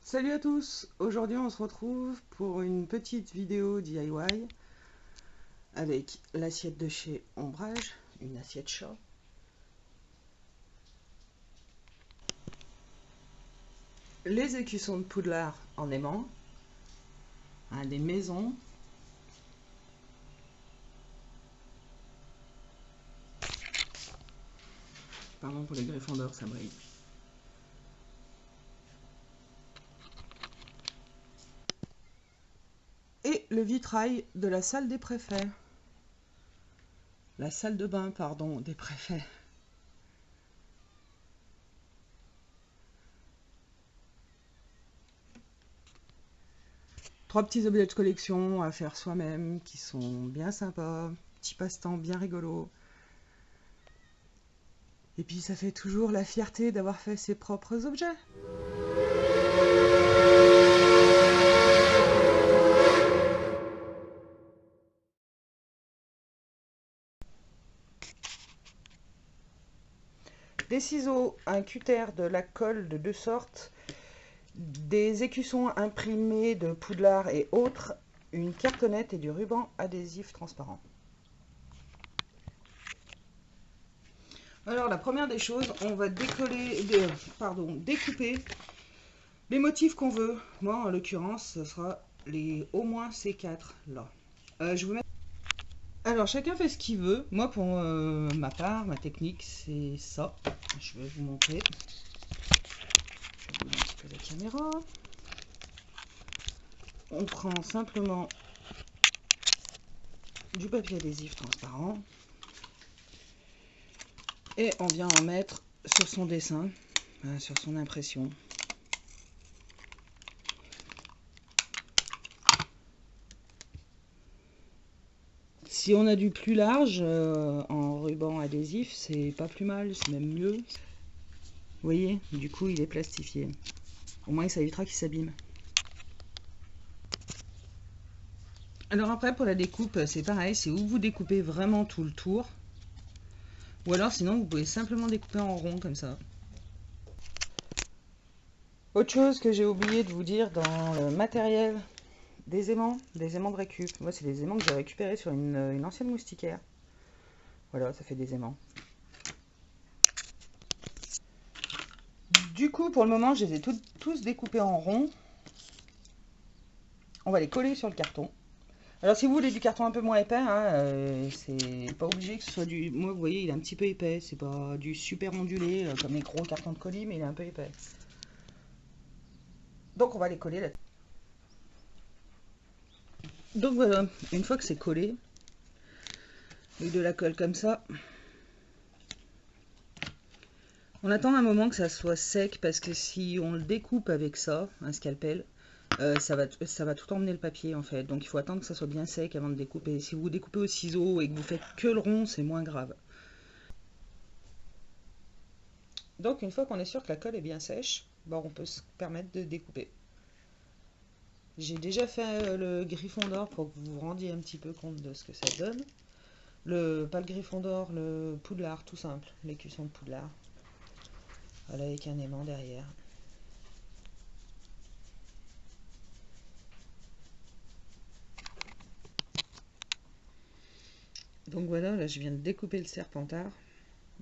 Salut à tous, aujourd'hui on se retrouve pour une petite vidéo DIY avec l'assiette de chez Ombrage, une assiette chat. Les écussons de Poudlard en aimant, des maisons. Pardon pour les griffons d'or, ça brille. Et le vitrail de la salle des préfets. La salle de bain, pardon, des préfets. Trois petits objets de collection à faire soi-même qui sont bien sympas, petit passe-temps bien rigolo. Et puis ça fait toujours la fierté d'avoir fait ses propres objets. Des ciseaux, un cutter, de la colle de deux sortes, des écussons imprimés de Poudlard et autres, une cartonnette et du ruban adhésif transparent. Alors la première des choses, on va décoller, découper les motifs qu'on veut. Moi en l'occurrence, ce sera au moins ces quatre là. Je vous mets... Alors chacun fait ce qu'il veut. Moi pour ma part, ma technique c'est ça. Je vais vous montrer. Je vous montre un peu la caméra. On prend simplement du papier adhésif transparent et on vient en mettre sur son dessin, sur son impression. Si on a du plus large en ruban adhésif, c'est pas plus mal, c'est même mieux. Vous voyez, du coup il est plastifié. Au moins ça évitera qu'il s'abîme. Alors après pour la découpe, c'est pareil, c'est où vous découpez vraiment tout le tour. Ou alors sinon vous pouvez simplement découper en rond comme ça. Autre chose que j'ai oublié de vous dire dans le matériel, des aimants de récup. Moi c'est des aimants que j'ai récupérés sur une ancienne moustiquaire. Voilà, ça fait des aimants. Du coup pour le moment je les ai tous découpés en rond. On va les coller sur le carton. Alors si vous voulez du carton un peu moins épais, c'est pas obligé que ce soit du... Moi vous voyez il est un petit peu épais, c'est pas du super ondulé comme les gros cartons de colis, mais il est un peu épais. Donc on va les coller là. Donc voilà, une fois que c'est collé, avec de la colle comme ça, on attend un moment que ça soit sec parce que si on le découpe avec ça, un scalpel, ça va tout emmener le papier en fait. Donc il faut attendre que ça soit bien sec avant de découper. Si vous découpez au ciseau et que vous faites que le rond, c'est moins grave. Donc une fois qu'on est sûr que la colle est bien sèche, bon, on peut se permettre de découper. J'ai déjà fait le griffon d'or pour que vous vous rendiez un petit peu compte de ce que ça donne. Pas le griffon d'or, le Poudlard, tout simple, l'écusson de Poudlard. Voilà, avec un aimant derrière. Donc voilà, là je viens de découper le serpentard.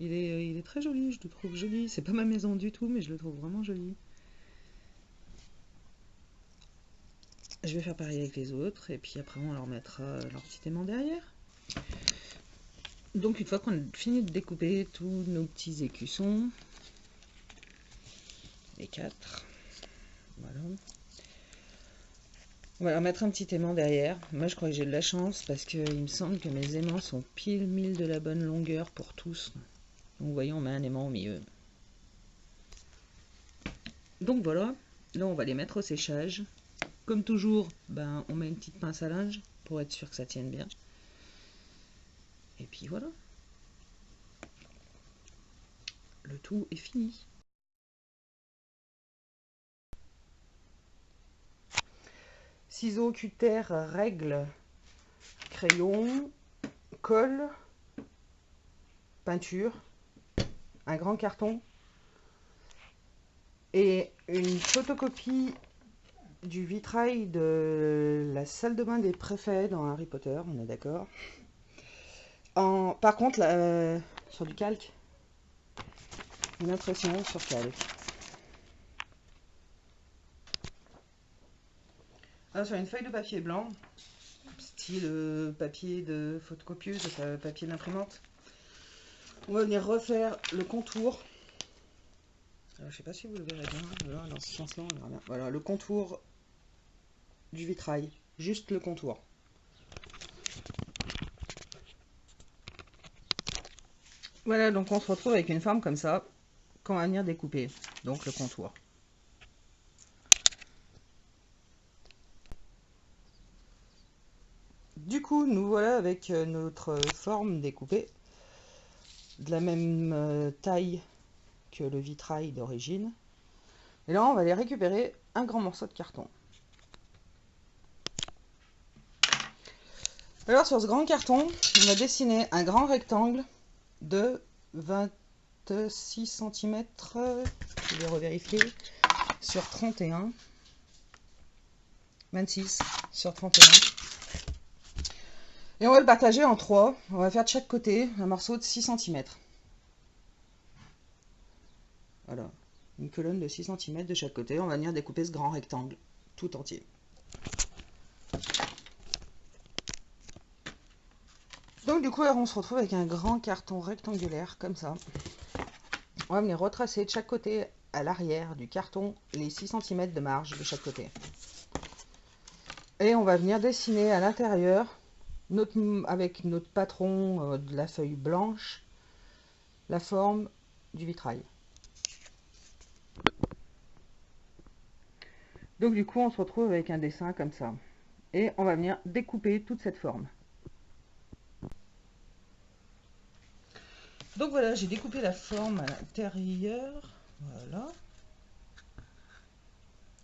Il est très joli, je le trouve joli. C'est pas ma maison du tout, mais je le trouve vraiment joli. Je vais faire pareil avec les autres, et puis après on leur mettra leur petit aimant derrière. Donc une fois qu'on a fini de découper tous nos petits écussons, les 4, voilà. On va leur mettre un petit aimant derrière. Moi je crois que j'ai de la chance parce qu'il me semble que mes aimants sont pile mille de la bonne longueur pour tous. Donc vous voyez, on met un aimant au milieu. Donc voilà, là on va les mettre au séchage. Comme toujours, on met une petite pince à linge pour être sûr que ça tienne bien. Et puis voilà. Le tout est fini. Ciseaux, cutter, règle, crayon, colle, peinture, un grand carton et une photocopie du vitrail de la salle de bain des préfets dans Harry Potter, on est d'accord. Par contre, sur du calque, une impression sur calque. Alors, sur une feuille de papier blanc, style papier de photocopieuse, papier d'imprimante, on va venir refaire le contour. Alors, je sais pas si vous le verrez bien, voilà, dans ce sens-là, on verra bien. Voilà, le contour du vitrail, juste le contour. Voilà, donc on se retrouve avec une forme comme ça, qu'on va venir découper, donc le contour. Du coup, nous voilà avec notre forme découpée, de la même taille que le vitrail d'origine. Et là, on va aller récupérer un grand morceau de carton. Alors, sur ce grand carton, on va dessiner un grand rectangle de 26 cm, je vais revérifier, sur 31. 26 sur 31. Et on va le partager en 3. On va faire de chaque côté un morceau de 6 cm. Voilà, une colonne de 6 cm de chaque côté. On va venir découper ce grand rectangle tout entier. Donc du coup, alors, on se retrouve avec un grand carton rectangulaire comme ça. On va venir retracer de chaque côté à l'arrière du carton les 6 cm de marge de chaque côté. Et on va venir dessiner à l'intérieur, avec notre patron de la feuille blanche, la forme du vitrail. Donc du coup, on se retrouve avec un dessin comme ça. Et on va venir découper toute cette forme. Donc voilà, j'ai découpé la forme à l'intérieur. Voilà.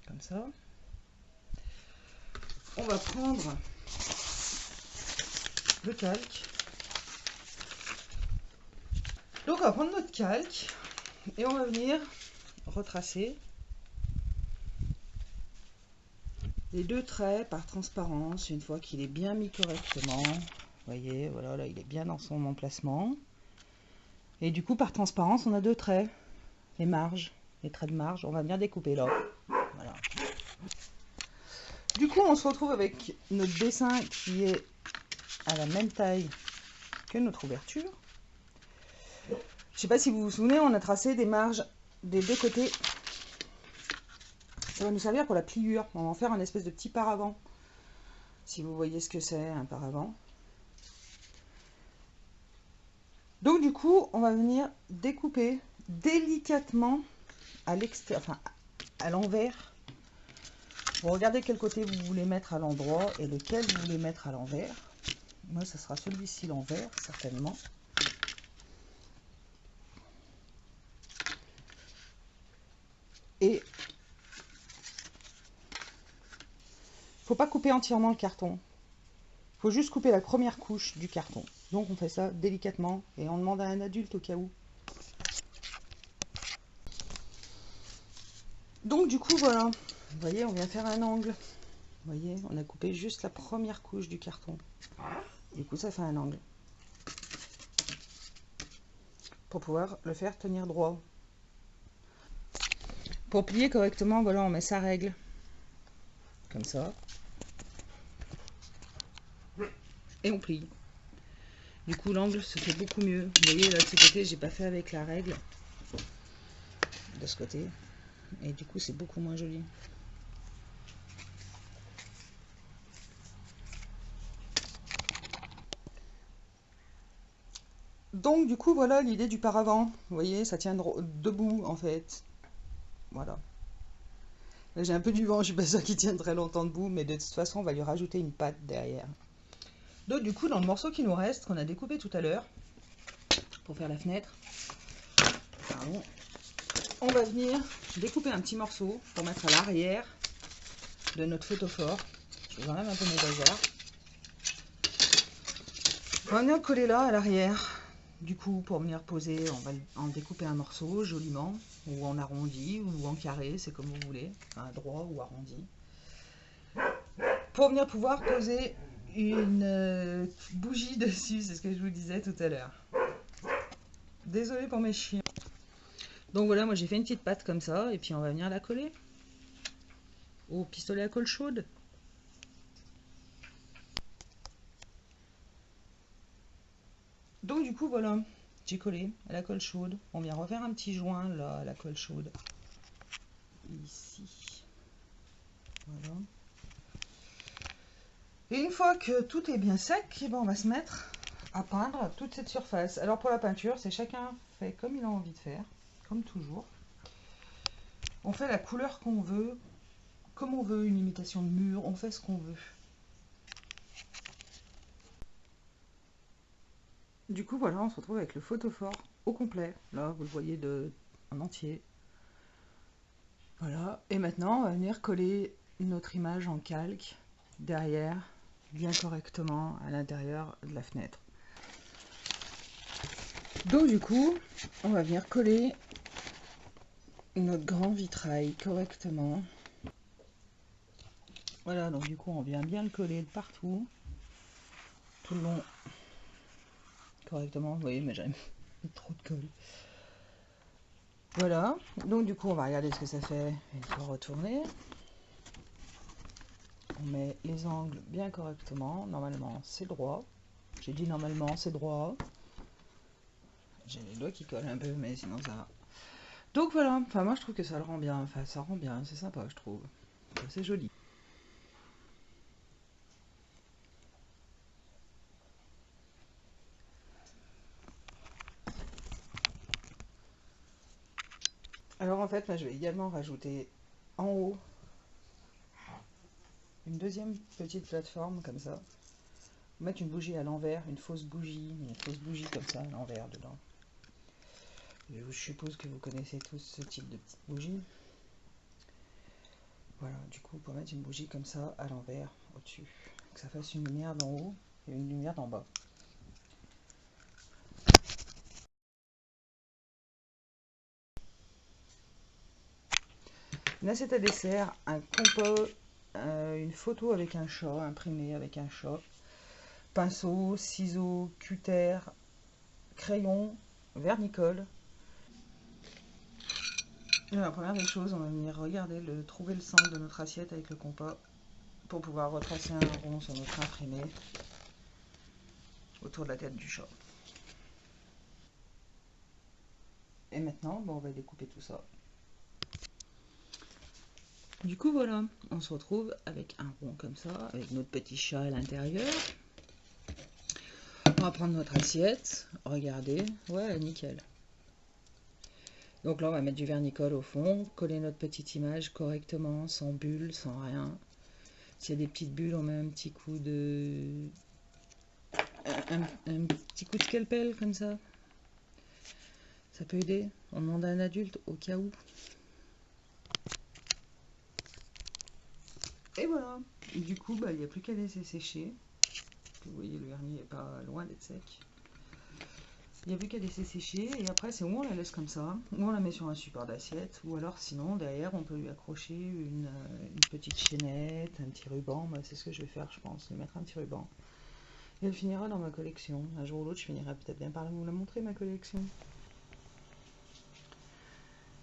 Comme ça. On va prendre le calque. Donc on va prendre notre calque et on va venir retracer les deux traits par transparence une fois qu'il est bien mis correctement. Vous voyez, voilà, là il est bien dans son emplacement. Et du coup, par transparence, on a deux traits, les marges, les traits de marge. On va venir découper là. Voilà. Du coup, on se retrouve avec notre dessin qui est à la même taille que notre ouverture. Je ne sais pas si vous vous souvenez, on a tracé des marges des deux côtés. Ça va nous servir pour la pliure. On va en faire un espèce de petit paravent. Si vous voyez ce que c'est, un paravent. Donc du coup, on va venir découper délicatement à l'extérieur, enfin à l'envers. Vous regardez quel côté vous voulez mettre à l'endroit et lequel vous voulez mettre à l'envers. Moi, ça sera celui-ci l'envers, certainement. Et faut pas couper entièrement le carton. Il faut juste couper la première couche du carton. Donc on fait ça délicatement et on demande à un adulte au cas où. Donc du coup voilà, vous voyez, on vient faire un angle. Vous voyez, on a coupé juste la première couche du carton. Du coup ça fait un angle. Pour pouvoir le faire tenir droit. Pour plier correctement, voilà, on met sa règle. Comme ça. Et on plie. Du coup, l'angle se fait beaucoup mieux. Vous voyez, là, de ce côté, j'ai pas fait avec la règle. De ce côté. Et du coup, c'est beaucoup moins joli. Donc, du coup, voilà l'idée du paravent. Vous voyez, ça tient debout, en fait. Voilà. Là, j'ai un peu du vent, je suis pas sûre qu'il tienne très longtemps debout, mais de toute façon, on va lui rajouter une patte derrière. Donc, du coup, dans le morceau qui nous reste, qu'on a découpé tout à l'heure, pour faire la fenêtre, pardon, on va venir découper un petit morceau pour mettre à l'arrière de notre photophore. Je vous enlève un peu mes bazars. On va venir coller là à l'arrière. Du coup, pour venir poser, on va en découper un morceau joliment, ou en arrondi, ou en carré, c'est comme vous voulez, enfin droit ou arrondi. pour venir pouvoir poser une bougie dessus, c'est ce que je vous disais tout à l'heure. Désolée pour mes chiens. Donc voilà, moi j'ai fait une petite pâte comme ça, et puis on va venir la coller au pistolet à colle chaude. Donc du coup voilà, j'ai collé à la colle chaude. On vient refaire un petit joint là à la colle chaude. Ici. Voilà. Et une fois que tout est bien sec, eh ben, on va se mettre à peindre toute cette surface. Alors pour la peinture, c'est chacun fait comme il a envie de faire, comme toujours. On fait la couleur qu'on veut, comme on veut, une imitation de mur, on fait ce qu'on veut. Du coup, voilà, on se retrouve avec le photophore au complet. Là, vous le voyez en entier. Voilà, et maintenant, on va venir coller notre image en calque derrière, bien correctement à l'intérieur de la fenêtre. Donc du coup, on va venir coller notre grand vitrail correctement. Voilà, donc du coup, on vient bien le coller de partout, tout le long, correctement. Vous voyez, mais j'ai mis trop de colle. Voilà, donc du coup, on va regarder ce que ça fait une fois retourné. On met les angles bien correctement. Normalement, c'est droit. J'ai dit normalement, c'est droit. J'ai les doigts qui collent un peu, mais sinon ça va. Donc voilà, enfin moi je trouve que ça le rend bien, enfin ça rend bien, c'est sympa je trouve. C'est joli. Alors en fait, là, je vais également rajouter en haut une deuxième petite plateforme comme ça. Mettre une bougie à l'envers, une fausse bougie comme ça à l'envers dedans. Je suppose que vous connaissez tous ce type de petite bougie. Voilà, du coup, pour mettre une bougie comme ça à l'envers, au-dessus, que ça fasse une lumière d'en haut et une lumière d'en bas. Une assiette à dessert, un compo, une photo avec un chat, imprimé avec un chat, pinceau, ciseaux, cutter, crayon, vernicole. Et la première des choses, on va venir regarder, trouver le centre de notre assiette avec le compas pour pouvoir retracer un rond sur notre imprimé autour de la tête du chat. Et maintenant, bon, on va découper tout ça. Du coup, voilà, on se retrouve avec un rond comme ça, avec notre petit chat à l'intérieur. On va prendre notre assiette, regardez, ouais, nickel. Donc là, on va mettre du vernicole au fond, coller notre petite image correctement, sans bulles, sans rien. S'il y a des petites bulles, on met un petit coup de... un petit coup de scalpel, comme ça. Ça peut aider. On demande à un adulte, au cas où. Et voilà. Et du coup, il n'y a plus qu'à laisser sécher. Vous voyez, le vernis n'est pas loin d'être sec. Il n'y a plus qu'à laisser sécher. Et après, c'est où on la laisse comme ça, ou on la met sur un support d'assiette, ou alors sinon, derrière, on peut lui accrocher une petite chaînette, un petit ruban. Moi, c'est ce que je vais faire, je pense, lui mettre un petit ruban. Et elle finira dans ma collection. Un jour ou l'autre, je finirai peut-être bien par vous la montrer, ma collection.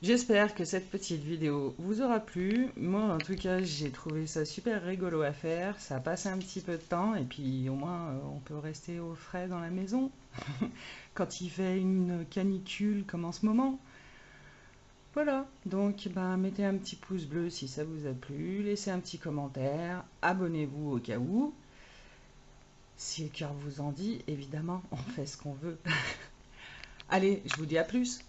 J'espère que cette petite vidéo vous aura plu. Moi, en tout cas, j'ai trouvé ça super rigolo à faire. Ça passe un petit peu de temps et puis au moins, on peut rester au frais dans la maison quand il fait une canicule comme en ce moment. Voilà, donc mettez un petit pouce bleu si ça vous a plu, laissez un petit commentaire, abonnez-vous au cas où. Si le cœur vous en dit, évidemment, on fait ce qu'on veut. Allez, je vous dis à plus.